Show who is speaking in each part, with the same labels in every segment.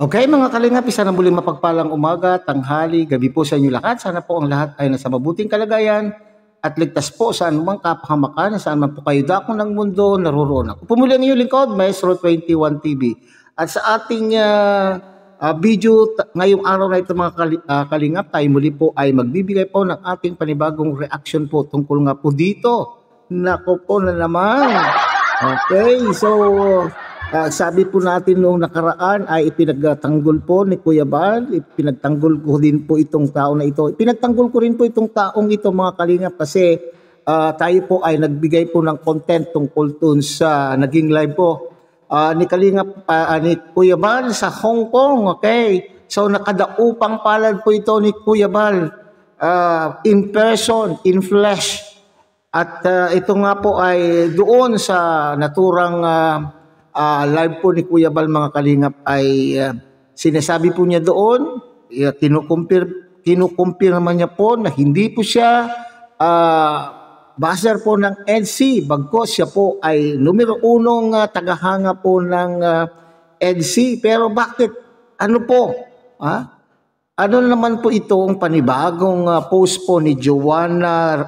Speaker 1: Okay mga kalingap, isa na muling mapagpalang umaga, tanghali, gabi po sa inyo lahat. Sana po ang lahat ay nasa mabuting kalagayan at ligtas po sa anumang kapahamakan, saan man po kayo dako ng mundo naroroon. Ako po muli ang inyong lingkod, Maestro 21 TV. At sa ating video ngayong araw na ito mga kalingap, tayo muli po ay magbibigay po ng ating panibagong reaction po tungkol nga po dito. Nako po na naman. Okay, so sabi po natin noong nakaraan ay ipinagtanggol po ni Kuya Bal, ipinagtanggol ko din po itong tao na ito. Ipinagtanggol ko rin po itong taong ito mga kalingap kasi tayo po ay nagbigay po ng content tungkol dun sa naging live po ni Kalingap, ni Kuya Bal sa Hong Kong. Okay, so nakadaupang palad po ito ni Kuya Bal in person, in flesh. At ito nga po ay doon sa naturang live po ni Kuya Bal mga kalingap ay sinasabi po niya doon, kinukumpir naman niya po na hindi po siya buzzer po ng EDSI, bagkos siya po ay numero unong tagahanga po ng EDSI. Pero bakit? Ano po? Ano naman po itong panibagong post po ni Joanna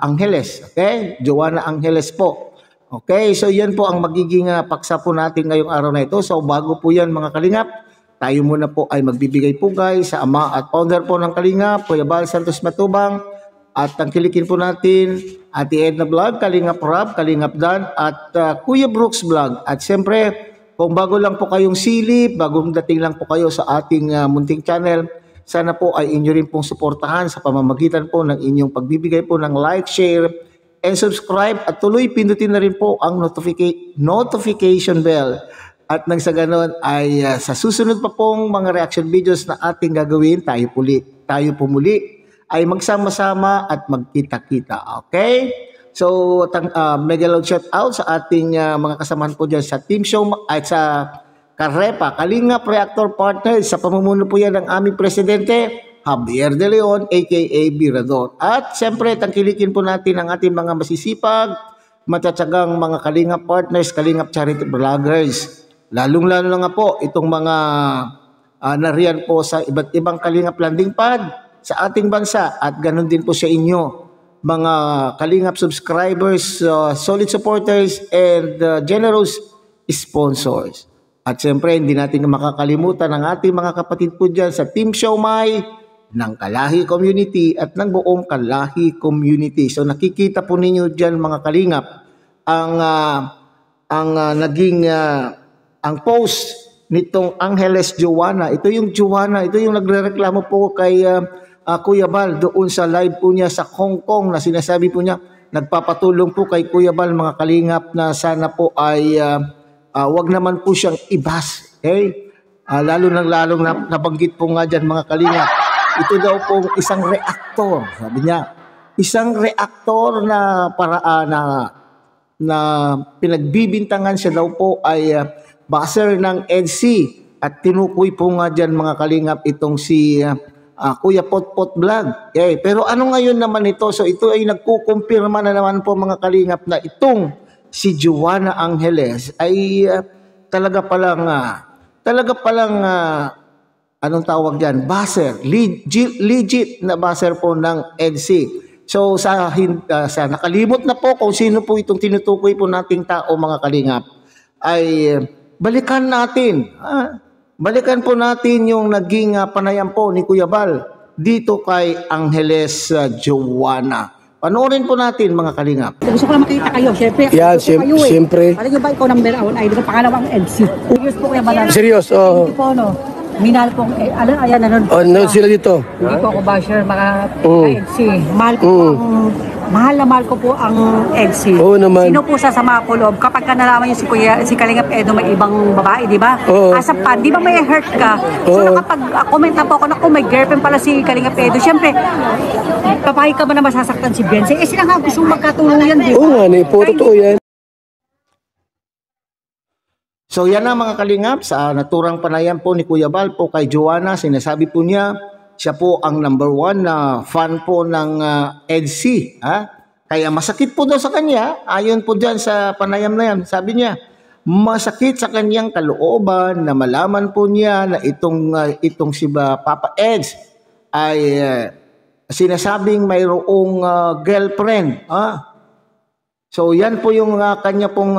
Speaker 1: Angeles? Okay? Joanna Angeles po. Okay, so yan po ang magiging paksa po natin ngayong araw na ito. So bago po yan mga kalingap, tayo muna po ay magbibigay po guys sa ama at founder po ng Kalingap, Kuya Bal Santos Matubang. At tangkilikin po natin Ate Edna Vlog, Kalingap Rob, Kalingap Dan at Kuya Brooks Vlog. At siyempre, kung bago lang po kayong silip, bagong dating lang po kayo sa ating munting channel, sana po ay inyo rin pong suportahan sa pamamagitan po ng inyong pagbibigay po ng like, share, and subscribe at tuloy pindutin na rin po ang notification bell. At nang sa ganon ay sa susunod pa pong mga reaction videos na ating gagawin, tayo po muli ay magsama-sama at magkita-kita. Okay? So, mega loud shout out sa ating mga kasamahan po dyan sa Team Show at sa Karepa, Kalingap Reactor Partners. Sa pamumuno po yan ng aming presidente, Javier De Leon, aka Birador. At siyempre, tangkilikin po natin ang ating mga masisipag, matatsagang mga Kalingap Partners, Kalingap Charity Vloggers. Lalong-lalo na nga po itong mga nariyan po sa iba't ibang Kalingap landing pad sa ating bansa. At ganun din po sa inyo, mga Kalingap subscribers, solid supporters, and generous sponsors. At siyempre, hindi natin makakalimutan ang ating mga kapatid po dyan sa Team Siomai, ng Kalahi Community at ng buong Kalahi Community. So nakikita po ninyo dyan mga kalingap ang naging ang post nitong Angeles Joanna. Ito yung Joanna, ito yung nagrereklamo po kay Kuya Bal doon sa live po niya sa Hong Kong na sinasabi po niya, nagpapatulong po kay Kuya Bal mga kalingap na sana po ay wag naman po siyang ibas. Okay? Lalong nabanggit po nga dyan mga kalingap. Ito daw pong isang reaktor, sabi niya. Isang reaktor na na pinagbibintangan siya daw po ay buzzer ng EDSI. At tinukoy po nga dyan mga kalingap itong si Kuya Potpot Vlog. Okay. Pero ano ngayon naman ito? So ito ay nagkukumpirma na naman po mga kalingap na itong si Joanna Angeles ay talaga palang anong tawag dyan? Buzzer. Legit na buzzer po ng EDSI. So sa nakalimot na po kung sino po itong tinutukoy po nating tao mga kalingap, ay balikan natin. Balikan po natin yung naging panayam po ni Kuya Bal dito kay Angeles Joanna. Panoorin po natin mga kalingap.
Speaker 2: Gusto ko lang makita kayo. Siyempre,
Speaker 3: yeah, siyempre.
Speaker 2: Parang yung ba ikaw number 1 ay pangalawang EDSI. Serious po Kuya Bal.
Speaker 3: Serious, oh.
Speaker 2: Hindi po, no. Minahal pong, ayan,
Speaker 3: nanonood sila dito.
Speaker 2: Hindi po ako basher, EDSI. Mahal na mahal ko po ang EDSI.
Speaker 3: Oo naman.
Speaker 2: Sino po sa mga kulob, kapag ka nalaman yung si Kalingap Edo may ibang babae, di ba? As a fan, di ba may hurt ka? So kapag comment na po ako na kung may girlfriend pala si Kalingap Edo, syempre, papayag ka ba na masasaktan si Beyonce? Sila nga gusto magkatuluyan, di ba?
Speaker 3: Oo nga, totoo yan.
Speaker 1: So yan na mga kalingap, sa naturang panayam po ni Kuya Bal po kay Joanna, sinasabi po niya, siya po ang number 1 na fan po ng EDSI. Kaya masakit po daw sa kanya, ayon po dyan sa panayam na yan. Sabi niya, masakit sa kanyang kalooban na malaman po niya na itong si Papa Eds ay sinasabing mayroong girlfriend. So yan po yung kanya pong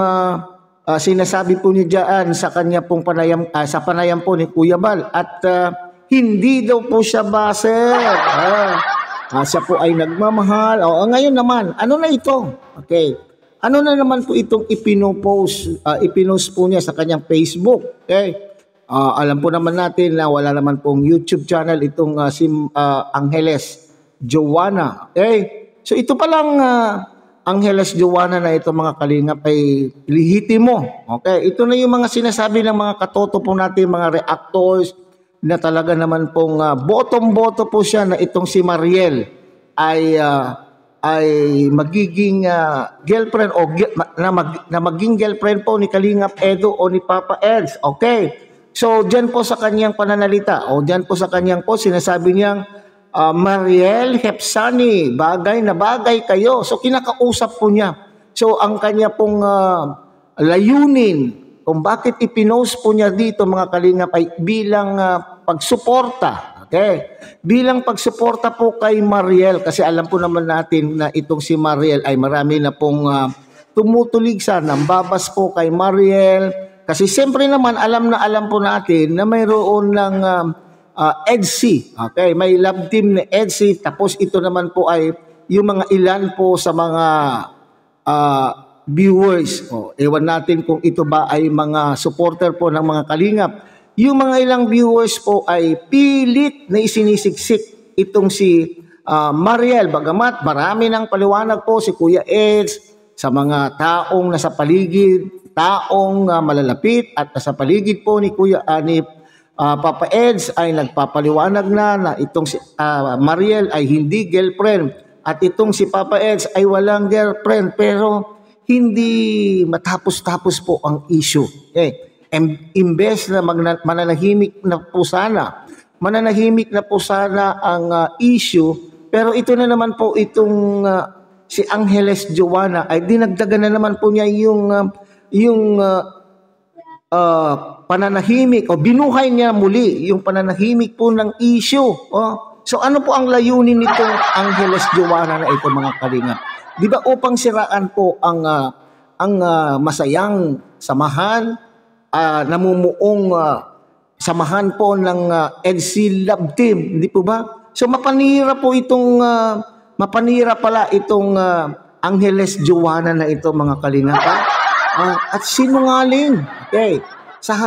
Speaker 1: sinasabi po niya diyan sa kanya pong sa panayam po ni Kuya Bal, at hindi daw po siya baser. Siya po ay nagmamahal. Ngayon naman, ano na ito? Okay. Ano na naman po itong ipinost po niya sa kanyang Facebook. Okay. Alam po naman natin na wala naman pong YouTube channel itong si Angeles Joanna. Okay. So ito palang Angeles Joanna na ito, mga kalingap, ay lihitimo. Okay. Ito na yung mga sinasabi ng mga katoto po natin, mga reactors, na talaga naman pong bottom-boto po siya na itong si Mariel ay magiging girlfriend o na maging girlfriend po ni Kalingap Edu o ni Papa Eds. Okay. So diyan po sa kanyang pananalita o diyan po sa kanyang po sinasabi niyang Mariel Hepsani, bagay na bagay kayo. So kinakausap po niya. So ang kanya pong layunin kung bakit ipinost po niya dito, mga kalingap, ay bilang pagsuporta. Okay? Bilang pagsuporta po kay Mariel, kasi alam po naman natin na itong si Mariel ay marami na pong tumutuligsa, nambabas po kay Mariel. Kasi siyempre naman alam po natin na mayroon ng EDSI. Okay? May love team na EDSI. Tapos ito naman po ay yung mga ilan po sa mga viewers. Ewan natin kung ito ba ay mga supporter po ng mga kalingap. Yung mga ilang viewers po ay pilit na isinisiksik itong si Mariel. Bagamat marami ng paliwanag po si Kuya Eds sa mga taong nasa paligid, taong malalapit at nasa paligid po ni Papa Eds ay nagpapaliwanag na itong si Mariel ay hindi girlfriend at itong si Papa Eds ay walang girlfriend, pero hindi matapos-tapos po ang issue. Okay. Imbes na mananahimik na po sana ang issue, pero ito na naman po itong si Angeles Joanna ay dinagdagan na naman po niya yung pananahimik o binuhay niya muli yung pananahimik po ng issue. So ano po ang layunin nitong Angeles Joanna na ito, mga kalingap? Di ba upang siraan po ang masayang samahan, namumuong samahan po ng EDSI Love Team, hindi po ba? So mapanira pala itong Angeles Joanna na ito, mga kalingap. At sinungaling. Okay. Sa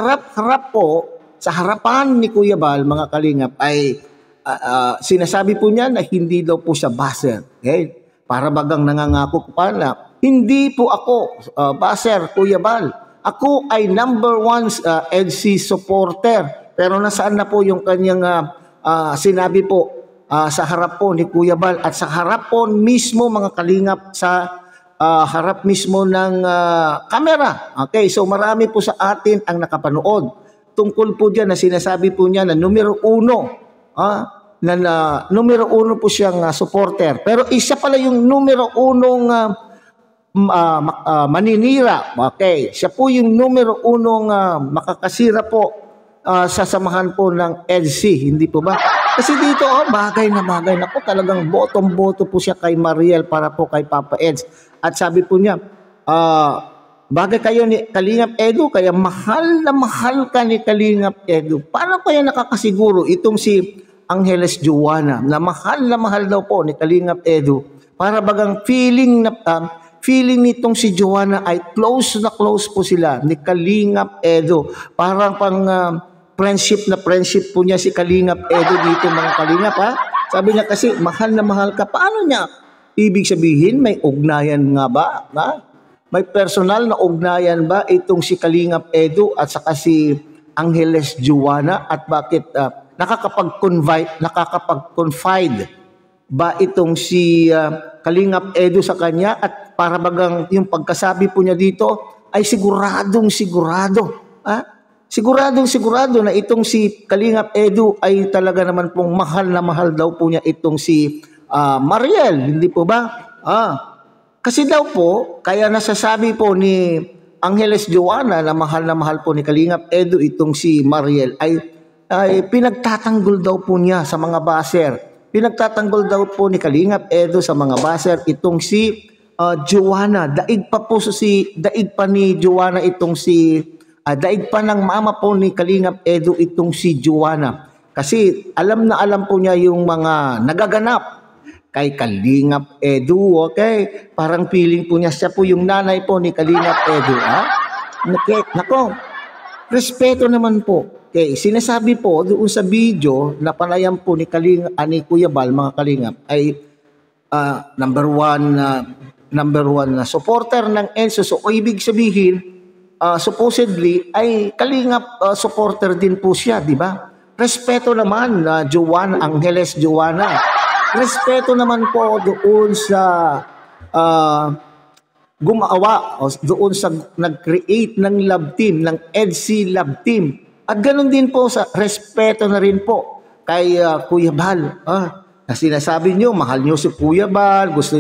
Speaker 1: harapan ni Kuya Bal, mga kalingap, ay sinasabi po niya na hindi daw po siya baser. Okay? Para bagang nangangako pa na hindi po ako baser, Kuya Bal. Ako ay #1 EDSI supporter. Pero nasaan na po yung kanyang sinabi po sa harap po ni Kuya Bal at sa harap po mismo, mga kalingap, sa harap mismo ng kamera. Okay, so marami po sa atin ang nakapanood. Tungkol po dyan na sinasabi po niya na numero 1, numero 1 po siyang supporter. Pero isa pala yung numero 1 maninira. Okay, siya po yung numero 1 makakasira po sa samahan po ng EDSI, hindi po ba? Kasi dito, bagay na bagay na po, talagang bottom-boto po siya kay Mariel para po kay Papa Eds. At sabi po niya, bagay kayo ni Kalingap Edu, kaya mahal na mahal ka ni Kalingap Edu. Paano kaya nakakasiguro itong si Angeles Joanna na mahal daw po ni Kalingap Edu? Para bagang feeling nitong si Joanna ay close na close po sila ni Kalingap Edu. Parang pang friendship po niya si Kalingap Edu dito, mga kalingap, ha? Sabi niya kasi mahal na mahal ka. Paano niya? Ibig sabihin may ugnayan nga ba? Ha? May personal na ugnayan ba itong si Kalingap Edu at saka si Angeles Joanna? At bakit nakakapag-confide ba itong si Kalingap Edu sa kanya? At para bagang yung pagkasabi po niya dito ay siguradong sigurado. Siguradong na itong si Kalingap Edu ay talaga naman pong mahal na mahal daw po niya itong si Mariel, hindi po ba? Kasi daw po, kaya nasasabi po ni Angeles Joanna na mahal po ni Kalingap Edu itong si Mariel ay pinagtatanggol daw po niya sa mga baser. Pinagtatanggol daw po ni Kalingap Edu sa mga baser itong si Joanna. Daig pa ni Joanna itong daig pa ng mama po ni Kalingap Edu itong si Joanna. Kasi alam na alam po niya yung mga nagaganap kay Kalingap Edu, okay? Parang feeling po niya siya po yung nanay po ni Kalingap Edu, ha? Nako, respeto naman po. Okay, sinasabi po doon sa video na panayam po ni Kuya Bal, mga Kalingap, ay number one na supporter ng Enzo. So, ibig sabihin, supposedly, ay Kalingap supporter din po siya, di ba? Respeto naman na Angeles Joanna. Respeto naman po doon sa gumawa o doon sa nag-create ng love team, ng EDC love team. At ganoon din po sa respeto na rin po kay Kuya Bal. Na sinasabi nyo, mahal nyo si Kuya Bal, gusto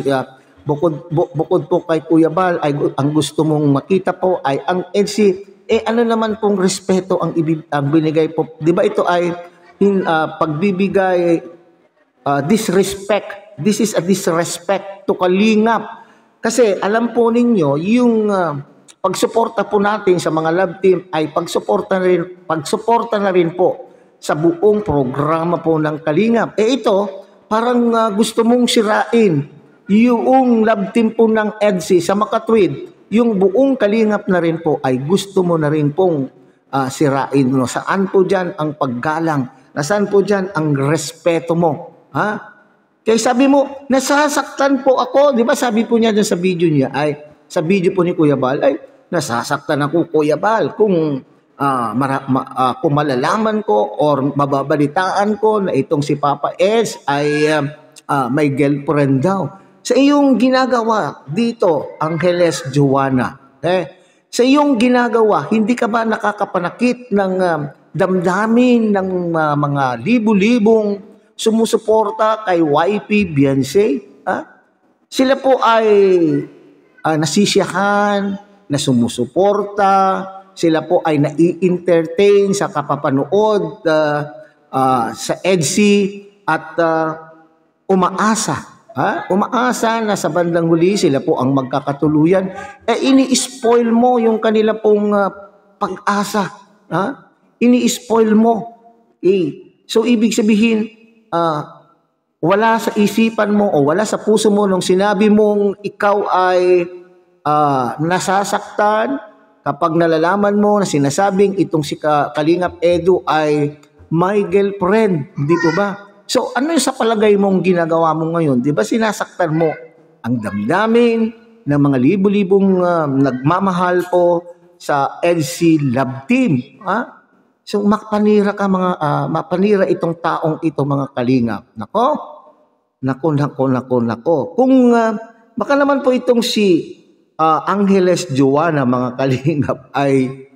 Speaker 1: bukod po kay Kuya Bal, ay ang gusto mong makita po ay ang EDC. Ano naman pong respeto ang binigay po? Di ba ito ay pagbibigay disrespect. This is a disrespect to Kalingap. Kasi alam po ninyo, yung pagsuporta po natin sa mga love team ay pagsuporta na rin po sa buong programa po ng Kalingap. Ito, parang gusto mong sirain yung love team po ng EDC sa makatwid. Yung buong Kalingap na rin po ay gusto mo na rin pong sirain. No? Saan po dyan ang paggalang? Nasaan po dyan ang respeto mo? Ha? Kaya sabi mo, nasasaktan po ako. Di ba sabi po niya dyan sa video niya, sa video po ni Kuya Bal, ay nasasaktan ako, Kuya Bal, kung malalaman ko or mababalitaan ko na itong si Papa S ay may girlfriend daw. Sa iyong ginagawa dito, Angeles Joanna, sa iyong ginagawa, hindi ka ba nakakapanakit ng damdamin ng mga libu-libong sumusuporta kay YP Beyonce? Sila po ay nasisiyahan, na sumusuporta, sila po ay nai-entertain sa kapapanood sa EDC at umaasa na sa bandang huli sila po ang magkakatuluyan. Ini-spoil mo yung kanila pong pag-asa. Ini-spoil mo. So, ibig sabihin, wala sa isipan mo o wala sa puso mo nung sinabi mong ikaw ay nasasaktan kapag nalalaman mo na sinasabing itong si Kalingap Edu ay my girlfriend. Hindi po ba? So, ano yung sa palagay mong ginagawa mo ngayon? Di ba sinasaktan mo ang damdamin ng mga libo-libong nagmamahal po sa EDC Love Team? So, mapanira itong taong ito, mga Kalingap. Nako. Kung baka naman po itong si Angeles Joanna, mga Kalingap, ay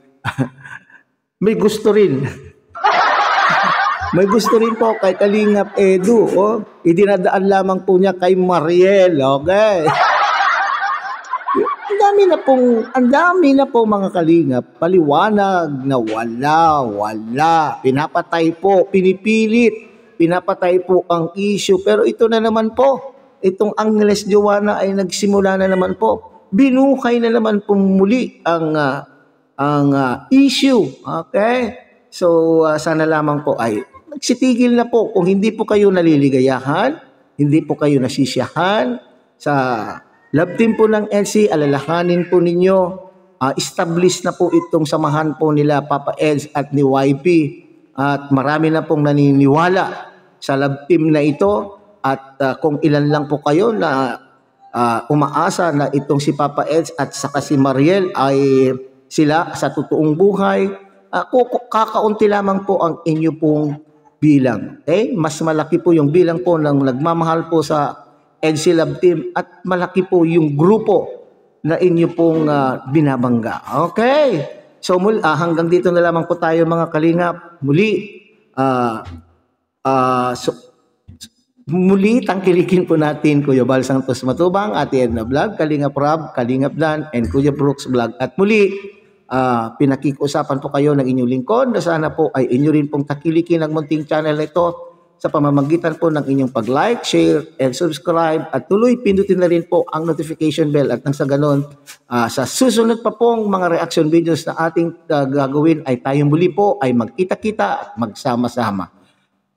Speaker 1: may gusto rin. May gusto rin po kay Kalingap Edu. Idinadaan lamang po niya kay Mariel. Okay. Ang dami na po mga Kalingap. Paliwanag na wala. Pinapatay po, pinipilit. Pinapatay po ang issue. Pero ito na naman po. Itong Angeles Joanna ay nagsimula na naman po. Binuhay na naman po muli ang issue. Okay? So, sana lamang po ay magsitigil na po. Kung hindi po kayo naliligayahan, hindi po kayo nasisiyahan sa love team po ng EDC, alalahanin po ninyo, establish na po itong samahan po nila Papa Eds at ni YP. At marami na pong naniniwala sa love team na ito. At kung ilan lang po kayo na umaasa na itong si Papa Eds at saka si Mariel ay sila sa totoong buhay, kakaunti lamang po ang inyo pong bilang. Mas malaki po yung bilang po ng nagmamahal po sa EDC Love Team at malaki po yung grupo na inyo pong binabangga. Okay? So hanggang dito na lamang po tayo mga Kalingap. Muli, Muli, tangkilikin po natin Kuya Bal Santos Matubang, Ate Edna Vlog, Kalingap Rob, Kalingap Dan, and Kuya Brooks Vlog. At muli, pinakiusapan po kayo ng inyong lingkod na sana po ay inyo rin pong takilikin ang munting channel na ito sa pamamagitan po ng inyong pag-like, share, and subscribe. At tuloy, pindutin na rin po ang notification bell at nang sa ganon, sa susunod pa pong mga reaction videos na ating gagawin ay tayong muli po ay magkita-kita at magsama-sama.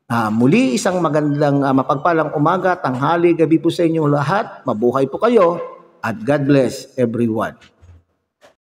Speaker 1: Muli, isang magandang mapagpalang umaga, tanghali, gabi po sa inyong lahat. Mabuhay po kayo at God bless everyone.